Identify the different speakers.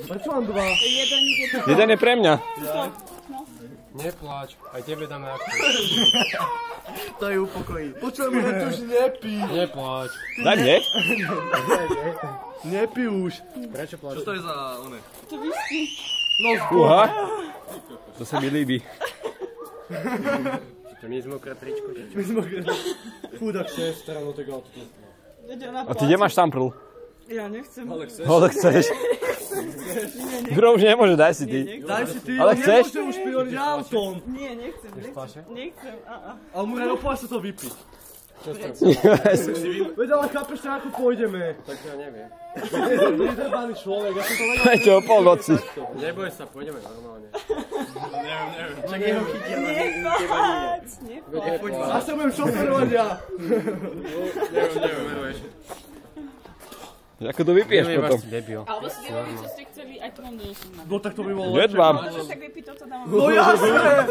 Speaker 1: Prečo mám dva?
Speaker 2: Jeden je pre mňa.
Speaker 3: Nepláč, aj tebe dáme akciu.
Speaker 1: To je upokojí. Počujem, že to už nepí.
Speaker 3: Nepláč.
Speaker 2: Daj mne.
Speaker 1: Nepí už.
Speaker 3: Prečo pláč?
Speaker 1: Čo to je za one?
Speaker 4: To whisky.
Speaker 1: No
Speaker 2: Uha. To sa mi líbi.
Speaker 3: To nie je mokré tričko.
Speaker 1: Chudák sestra, no tak ale to...
Speaker 2: A ty kde máš samprl?
Speaker 4: Ja nechcem.
Speaker 2: Ale chceš. Kdo už nemôže, daj si ty.
Speaker 1: Daj si ty,
Speaker 2: Ale chceš?
Speaker 1: nemôžem už pioniť autom.
Speaker 4: Nie, nechcem. Nechcem.
Speaker 1: Ale mu neopáš sa to vypiť.
Speaker 2: Veď
Speaker 1: Veď ale chápeš sa, ako pôjdeme.
Speaker 3: Tak ja neviem.
Speaker 1: Vydrbaný človek, ja som to vedel.
Speaker 2: Čo o polnoci.
Speaker 3: Neboj sa, pôjdeme normálne.
Speaker 1: Čak jeho chytia.
Speaker 4: Nepáč. Nepáč.
Speaker 1: A sa budem šoferovať ja.
Speaker 3: Neviem.
Speaker 2: Ako to vypiješ potom?
Speaker 3: Debil.
Speaker 4: Alebo si dávali, čo ste chceli, aj to vám donesem.
Speaker 1: No tak to by bolo
Speaker 2: Jedvám.
Speaker 4: Ale tak vypí toto dám.
Speaker 1: No jasné!